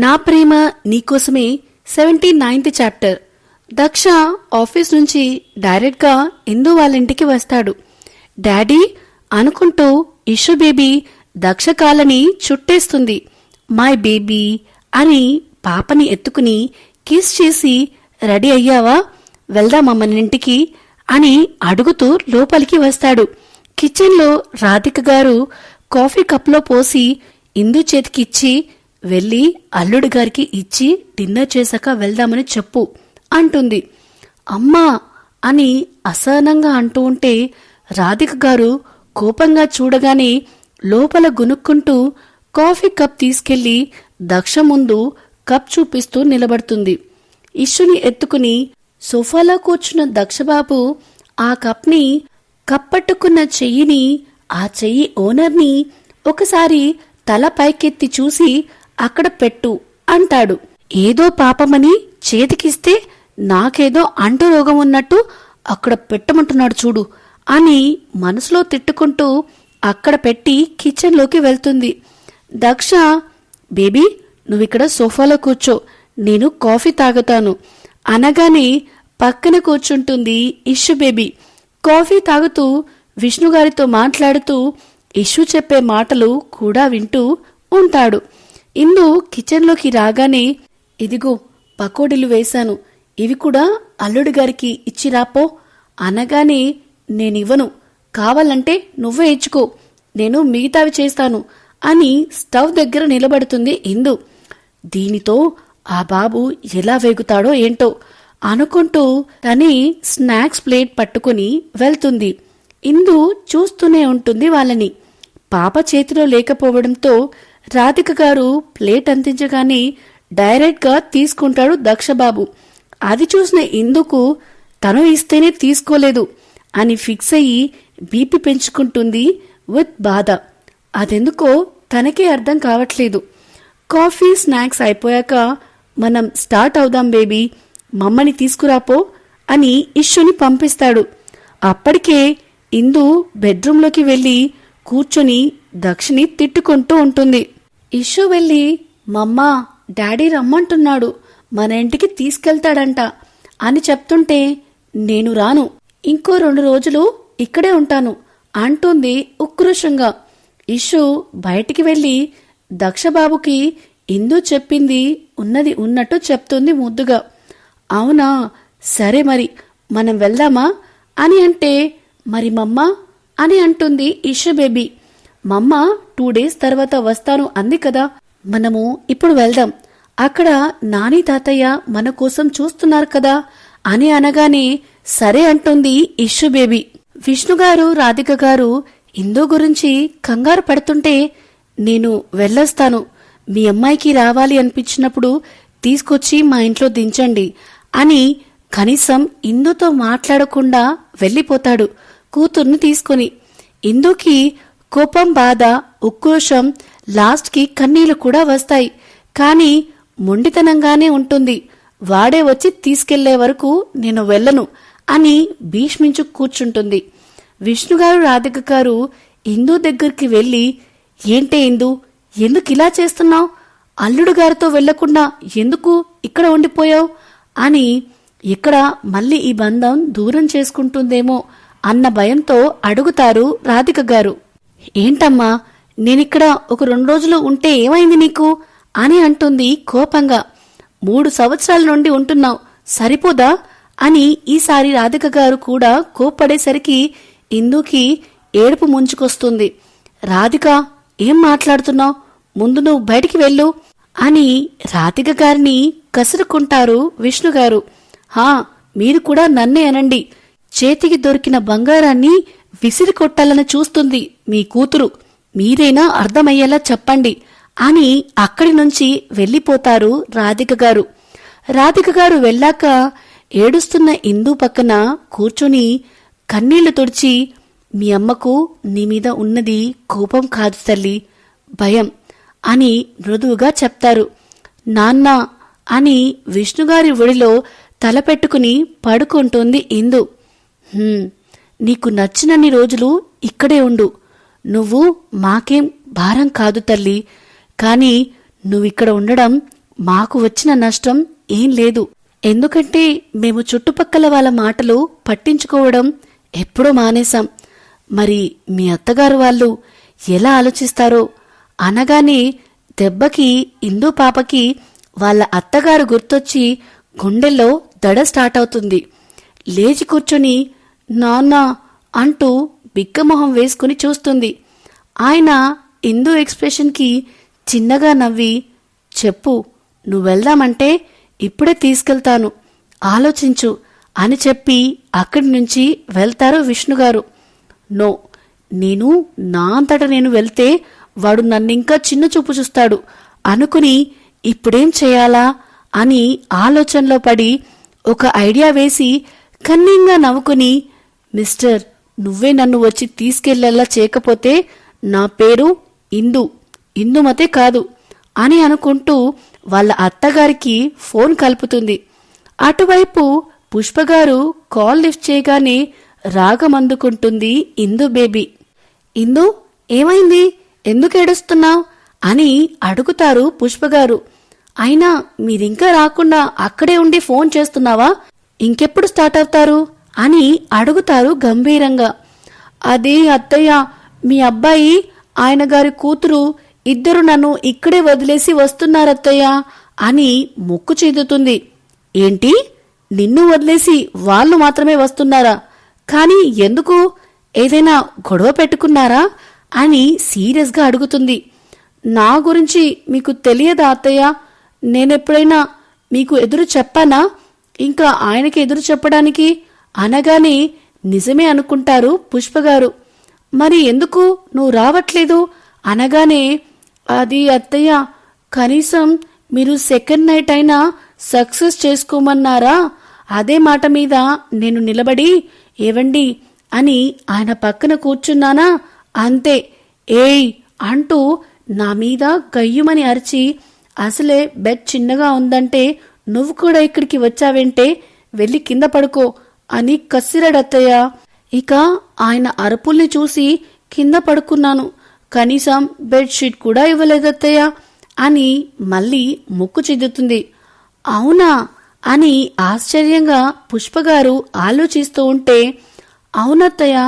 నా ప్రేమ నీకోసమే 79th chapter. Daksha office నుంచి డైరెక్ట్గా ఇందు వాళ్ళ ఇంటికి వస్తాడు. డాడీ అనుకుంటూ ఇషు బేబీ దక్ష కాళ్ళని చుట్టేస్తుంది. మై బేబీ అని పాపని ఎత్తుకుని కిస్ చేసి, రెడీ అయ్యావా, వెళ్దామా మన ఇంటికి అని అడుగుతూ లోపలికి వస్తాడు. కిచెన్లో రాధిక గారు కాఫీ కప్లో పోసి ఇందు చేతికిచ్చి, వెళ్ళి అల్లుడు గారికి ఇచ్చి డిన్నర్ చేశాక వెళ్దామని చెప్పు అంటుంది. అమ్మా అని అసహనంగా అంటూ ఉంటే రాధిక గారు కోపంగా చూడగానే లోపల గునుక్కుంటూ కాఫీ కప్ తీసుకెళ్లి దక్ష ముందు కప్ చూపిస్తూ నిలబడుతుంది. ఇష్యుని ఎత్తుకుని సోఫాలో కూర్చున్న దక్షబాబు ఆ కప్ని కప్పట్టుకున్న చెయ్యిని, ఆ చెయ్యి ఓనర్ని ఒకసారి తల పైకెత్తి చూసి అక్కడ పెట్టు అంటాడు. ఏదో పాపమని చేతికిస్తే నాకేదో అంటు రోగం ఉన్నట్టు అక్కడ పెట్టమంటున్నాడు చూడు అని మనసులో తిట్టుకుంటూ అక్కడ పెట్టి కిచెన్లోకి వెళ్తుంది. దక్ష, బేబీ నువ్విక్కడ సోఫాలో కూర్చో, నేను కాఫీ తాగుతాను అనగానే పక్కన కూర్చుంటుంది ఇష్యు బేబీ. కాఫీ తాగుతూ విష్ణుగారితో మాట్లాడుతూ ఇష్యు చెప్పే మాటలు కూడా వింటూ ఉంటాడు. ఇందు కిచెన్లోకి రాగానే, ఇదిగో పకోడీలు వేశాను, ఇవి కూడా అల్లుడి గారికి ఇచ్చిరాపో అనగానే, నేనివ్వను, కావాలంటే నువ్వే ఇచ్చుకో, నేను మిగతావి చేస్తాను అని స్టవ్ దగ్గర నిలబడుతుంది ఇందు. దీనితో ఆ బాబు ఎలా వేగుతాడో ఏంటో అనుకుంటూ తనే స్నాక్స్ ప్లేట్ పట్టుకుని వెళ్తుంది. ఇందు చూస్తూనే ఉంటుంది వాళ్ళని. పాప చేతిలో లేకపోవడంతో రాధిక గారు ప్లేట్ అందించగానే డైరెక్ట్గా తీసుకుంటాడు దక్షబాబు. అది చూసిన ఇందుకు తను ఇస్తేనే తీసుకోలేదు అని ఫిక్స్ అయ్యి బీపీ పెంచుకుంటుంది విత్ బాధ. అదెందుకో తనకే అర్థం కావట్లేదు. కాఫీ స్నాక్స్ అయిపోయాక మనం స్టార్ట్ అవుదాం బేబీ, మమ్మని తీసుకురాపో అని ఇష్యుని పంపిస్తాడు. అప్పటికే ఇందు బెడ్రూంలోకి వెళ్లి కూర్చొని దక్షిని తిట్టుకుంటూ ఉంటుంది. ఇష్యు వెళ్ళి, మమ్మా డాడీ రమ్మంటున్నాడు, మన ఇంటికి తీసుకెళ్తాడంట అని చెప్తుంటే, నేను రాను, ఇంకో 2 రోజులు ఇక్కడే ఉంటాను అంటుంది ఉక్రోషంగా. ఇష్యు బయటికి వెళ్లి దక్షబాబుకి ఇందు చెప్పింది ఉన్నది ఉన్నట్టు చెప్తుంది ముద్దుగా. అవునా, సరే మరి మనం వెళ్దామా అని అంటే, మరి మమ్మ అని అంటుంది ఇష్యు బేబీ. మమ్మ 2 days తర్వాత వస్తాను అంది కదా, మనము ఇప్పుడు వెళ్దాం, అక్కడ నాని తాతయ్య మన కోసం చూస్తున్నారు కదా అని అనగానే సరే అంటుంది ఇష్యు బేబీ. విష్ణుగారు రాధిక గారు ఇందు గురించి కంగారు పడుతుంటే, నేను వెళ్ళొస్తాను, మీ అమ్మాయికి రావాలి అనిపించినప్పుడు తీసుకొచ్చి మా ఇంట్లో దించండి అని కనీసం ఇందుతో మాట్లాడకుండా వెళ్ళిపోతాడు కూతుర్ని తీసుకుని. ఇందుకి కోపం, బాధ, ఉక్రోషం, లాస్ట్కి కన్నీళ్లు కూడా వస్తాయి. కానీ మొండితనంగానే ఉంటుంది. వాడే వచ్చి తీసుకెళ్లే వరకు నేను వెళ్ళను అని భీష్మించు కూర్చుంటుంది. విష్ణుగారు రాధిక గారు ఇందు దగ్గరికి వెళ్లి, ఏంటే ఇందు, ఎందుకు ఇలా చేస్తున్నావు, అల్లుడు గారితో వెళ్లకుండా ఎందుకు ఇక్కడ ఉండిపోయావు అని, ఇక్కడ మళ్ళీ ఈ బంధం దూరం చేసుకుంటుందేమో అన్న భయంతో అడుగుతారు రాధిక గారు. ఏంటమ్మా, నేనిక్కడ ఒక 2 రోజులు ఉంటే ఏమైంది నీకు అని అంటుంది కోపంగా. 3 సంవత్సరాల నుండి ఉంటున్నావు, సరిపోదా అని ఈసారి రాధిక గారు కూడా కోప్పడేసరికి ఇందుకి ఏడుపు ముంచుకొస్తుంది. రాధిక, ఏం మాట్లాడుతున్నావు, ముందు నువ్వు బయటికి వెళ్ళు అని రాధిక గారిని కసురుకుంటారు విష్ణుగారు. హా, మీరు కూడా నన్నే అనండి, చేతికి దొరికిన బంగారాన్ని విసిరి కొట్టాలని చూస్తుంది మీ కూతురు, మీరైనా అర్థమయ్యేలా చెప్పండి అని అక్కడి నుంచి వెళ్లిపోతారు రాధిక గారు. రాధిక గారు వెళ్ళాక ఏడుస్తున్న ఇందు పక్కన కూర్చొని కన్నీళ్లు తుడిచి, మీ అమ్మకు నీ మీద ఉన్నది కోపం కాదు తల్లి, భయం అని మృదువుగా చెప్తారు. నాన్న అని విష్ణుగారి ఒడిలో తలపెట్టుకుని పడుకుంటుంది ఇందు. నీకు నచ్చినన్ని రోజులు ఇక్కడే ఉండు, నువ్వు మాకేం భారం కాదు తల్లి, కాని నువ్విక్కడ ఉండడం మాకు వచ్చిన నష్టం ఏం లేదు. ఎందుకంటే మేము చుట్టుపక్కల వాళ్ళ మాటలు పట్టించుకోవడం ఎప్పుడూ మానేశాం. మరి మీ అత్తగారు వాళ్ళు ఎలా ఆలోచిస్తారో అనగానే దెబ్బకి ఇందు పాపకి వాళ్ళ అత్తగారు గుర్తొచ్చి గుండెల్లో దడ స్టార్ట్ అవుతుంది. లేచి కూర్చొని నాన్న అంటూ బిగ్గమొహం వేసుకుని చూస్తుంది. ఆయన ఇందు ఎక్స్ప్రెషన్కి చిన్నగా నవ్వి, చెప్పు, నువ్వెళ్దామంటే ఇప్పుడే తీసుకెళ్తాను, ఆలోచించు అని చెప్పి అక్కడి నుంచి వెళ్తారు విష్ణుగారు. నో, నేను నా అంతట నేను వెళ్తే వాడు నన్నింకా చిన్న చూపు చూస్తాడు అనుకుని ఇప్పుడేం చేయాలా అని ఆలోచనలో పడి ఒక ఐడియా వేసి కన్నింగా నవ్వుకుని, మిస్టర్, నువ్వే నన్ను వచ్చి తీసుకెళ్లేలా చేయకపోతే నా పేరు ఇందుమతే కాదు అని అనుకుంటూ వాళ్ళ అత్తగారికి ఫోన్ కలుపుతుంది. అటువైపు పుష్పగారు కాల్ లిఫ్ట్ చేయగానే రాగం అందుకుంటుంది ఇందు బేబీ. ఇందు, ఏమైంది, ఎందుకు ఏడుస్తున్నావు అని అడుగుతారు పుష్పగారు. అయినా మీరింకా రాకుండా అక్కడే ఉండి ఫోన్ చేస్తున్నావా, ఇంకెప్పుడు స్టార్ట్ అవుతారు అని అడుగుతారు గంభీరంగా. అదే అత్తయ్య, మీ అబ్బాయి ఆయన గారి కూతురు ఇద్దరు నన్ను ఇక్కడే వదిలేసి వస్తున్నారత్తయ్య అని ముక్కు చెందుతుంది. ఏంటి, నిన్ను వదిలేసి వాళ్ళు మాత్రమే వస్తున్నారా? కానీ ఎందుకు, ఏదైనా గొడవ పెట్టుకున్నారా అని సీరియస్గా అడుగుతుంది. నా గురించి మీకు తెలియదా అత్తయ్య? నేనెప్పుడైనా మీకు ఎదురు చెప్పానా, ఇంకా ఆయనకి ఎదురు చెప్పడానికి అనగానే నిజమే అనుకుంటారు పుష్పగారు. మరి ఎందుకు నువ్వు రావట్లేదు అనగానే, అది అత్తయ్య, కనీసం మీరు సెకండ్ నైట్ అయినా సక్సెస్ చేసుకోమన్నారా, అదే మాట మీద నేను నిలబడి ఏవండి అని ఆయన పక్కన కూర్చున్నానా, అంతే ఏయ్ అంటూ నా మీద గయ్యుమని అరిచి, అసలే బెడ్ చిన్నగా ఉందంటే నువ్వు కూడా ఇక్కడికి వచ్చావేంటే, వెళ్ళి కింద పడుకో అని కసిరాడత్తయ్య. ఇక ఆయన అరుపుల్ని చూసి కింద పడుకున్నాను, కనీసం బెడ్షీట్ కూడా ఇవ్వలేదత్తయ్య అని మళ్ళీ ముక్కు చిద్దుతుంది. అవునా అని ఆశ్చర్యంగా పుష్పగారు ఆలోచిస్తూ ఉంటే, అవునత్తయ్య,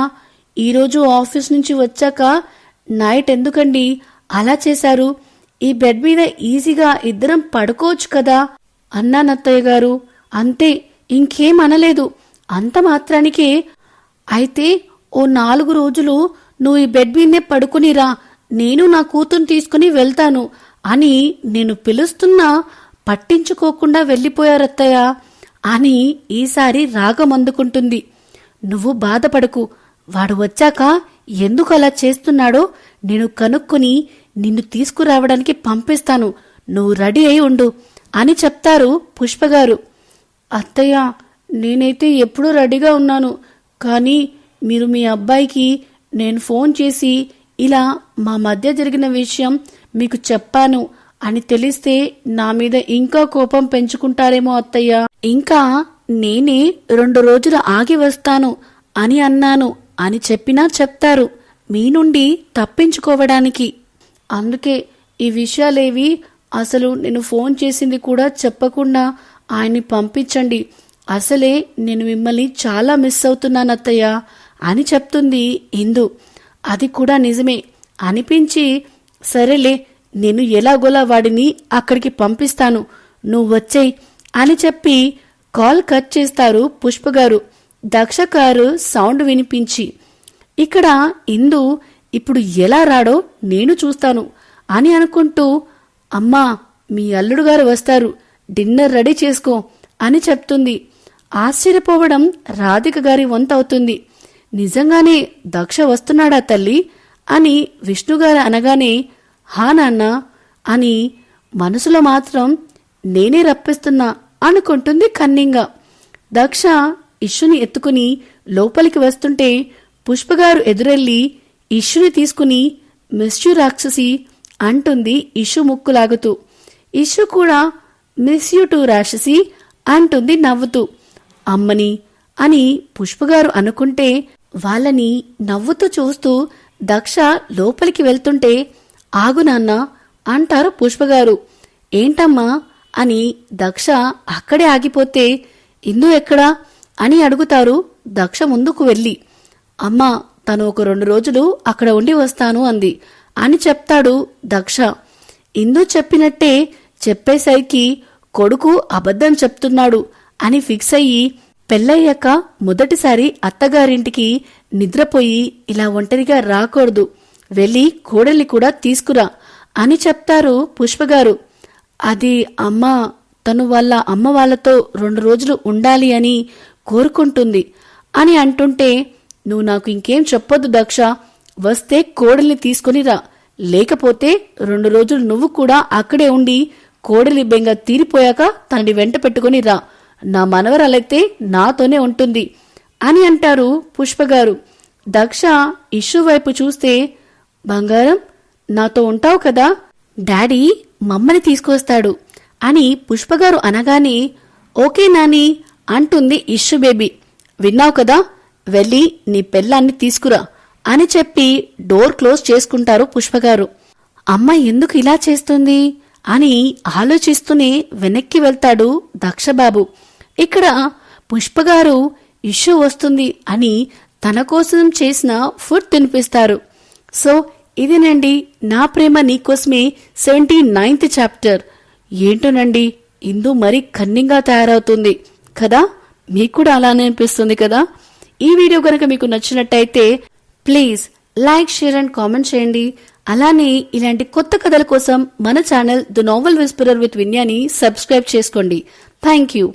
ఈరోజు ఆఫీస్ నుంచి వచ్చాక నైట్ ఎందుకండి అలా చేశారు, ఈ బెడ్ మీద ఈజీగా ఇద్దరం పడుకోవచ్చు కదా అన్నానత్తయ్య గారు. అంతే, ఇంకేం అనలేదు. అంత మాత్రానికే అయితే ఓ 4 రోజులు నువ్వు ఈ బెడ్ మీదే పడుకునిరా, నేను నా కూతురు తీసుకుని వెళ్తాను అని నేను పిలుస్తున్నా పట్టించుకోకుండా వెళ్ళిపోయారత్తయ్య అని ఈసారి రాగం అందుకుంటుంది. నువ్వు బాధపడకు, వాడు వచ్చాక ఎందుకు అలా చేస్తున్నాడో నేను కనుక్కొని నిన్ను తీసుకురావడానికి పంపిస్తాను, నువ్వు రెడీ అయి ఉండు అని చెప్తారు పుష్పగారు. అత్తయ్య, నేనైతే ఎప్పుడూ రెడీగా ఉన్నాను, కానీ మీరు మీ అబ్బాయికి నేను ఫోన్ చేసి ఇలా మా మధ్య జరిగిన విషయం మీకు చెప్పాను అని తెలిస్తే నా మీద ఇంకా కోపం పెంచుకుంటారేమో అత్తయ్య. ఇంకా నేనే 2 రోజులు ఆగి వస్తాను అని అన్నాను అని చెప్పినా చెప్తారు మీ నుండి తప్పించుకోవడానికి. అందుకే ఈ విషయాలేవి అసలు నేను ఫోన్ చేసింది కూడా చెప్పకుండా ఆయన్ని పంపించండి, అసలే నేను మిమ్మల్ని చాలా మిస్ అవుతున్నాను అత్తయ్య అని చెప్తుంది ఇందు. అది కూడా నిజమే అనిపించి, సరేలే, నేను ఎలాగోలా వాడిని అక్కడికి పంపిస్తాను, నువ్వు వచ్చేయ్ అని చెప్పి కాల్ కట్ చేస్తారు పుష్పగారు దక్ష కారు సౌండ్ వినిపించి. ఇక్కడ ఇందు ఇప్పుడు ఎలా రాడో నేను చూస్తాను అని అనుకుంటూ, అమ్మా, మీ అల్లుడు గారు వస్తారు, డిన్నర్ రెడీ చేసుకో అని చెప్తుంది. ఆశ్చర్యపోవడం రాధిక గారి వంతవుతుంది. నిజంగానే దక్ష వస్తున్నాడా తల్లి అని విష్ణుగారు అనగానే, హా నాన్న అని మనసులో మాత్రం నేనే రప్పిస్తున్నా అనుకుంటుంది కన్నింగా. దక్ష ఇష్యుని ఎత్తుకుని లోపలికి వస్తుంటే పుష్పగారు ఎదురెళ్లి ఇష్యుని తీసుకుని మిస్ యూ రాక్షసి అంటుంది ఇష్యు ముక్కు లాగుతూ. ఇష్యు కూడా మిస్ యూ టు రాక్షసి అంటుంది నవ్వుతూ. అమ్మని అని పుష్పగారు అనుకుంటే వాళ్ళని నవ్వుతూ చూస్తూ దక్ష లోపలికి వెళ్తుంటే, ఆగు నాన్న అంటారు పుష్పగారు. ఏంటమ్మా అని దక్ష అక్కడే ఆగిపోతే ఇందు ఎక్కడా అని అడుగుతారు దక్ష ముందుకు వెళ్ళి. అమ్మా, తను ఒక 2 రోజులు అక్కడ ఉండి వస్తాను అంది అని చెప్తాడు దక్ష. ఇందు చెప్పినట్టే చెప్పేసరికి కొడుకు అబద్ధం చెప్తున్నాడు అని ఫిక్స్ అయ్యి పెళ్ళయ్యాక మొదటిసారి అత్తగారింటికి నిద్రపోయి ఇలా ఒంటరిగా రాకూడదు, వెళ్ళి కోడల్ని కూడా తీసుకురా అని చెప్తారు పుష్పగారు. అది అమ్మా, తను వాళ్ళ అమ్మ వాళ్ళతో 2 రోజులు ఉండాలి అని కోరుకుంటుంది అని అంటుంటే, నువ్వు నాకు ఇంకేం చెప్పొద్దు దక్ష, వస్తే కోడల్ని తీసుకుని రా, లేకపోతే 2 రోజులు నువ్వు కూడా అక్కడే ఉండి కోడలి బెంగ తీరిపోయాక తనని వెంట పెట్టుకుని రా, నా మనవరాలైతే నాతోనే ఉంటుంది అని అంటారు పుష్పగారు. దక్ష ఇష్యూ వైపు చూస్తే, బంగారం నాతో ఉంటావు కదా, డాడీ మమ్మని తీసుకొస్తాడు అని పుష్పగారు అనగానే, ఓకే నాని అంటుంది ఇష్యూ బేబీ. విన్నావు కదా, వెళ్ళి నీ పెళ్ళాన్ని తీసుకురా అని చెప్పి డోర్ క్లోజ్ చేసుకుంటారు పుష్పగారు. అమ్మ ఎందుకు ఇలా చేస్తుంది అని ఆలోచిస్తూనే వెనక్కి వెళ్తాడు దక్షబాబు. ఇక్కడ పుష్పగారు ఇష్యూ వస్తుంది అని తన కోసం చేసిన ఫుడ్ తినిపిస్తారు. సో ఇదేనండి నా ప్రేమ నీకోసమే 79th చాప్టర్. ఏంటోనండి, ఇందు మరీ కన్నింగా తయారవుతుంది కదా, మీకు కూడా అలానే అనిపిస్తుంది కదా. ఈ వీడియో కనుక మీకు నచ్చినట్టయితే please like, share and comment చేయండి. అలానే ఇలాంటి కొత్త కథల కోసం మన channel the novel whisperer with విన్యాని సబ్స్క్రైబ్ చేసుకోండి. Thank you.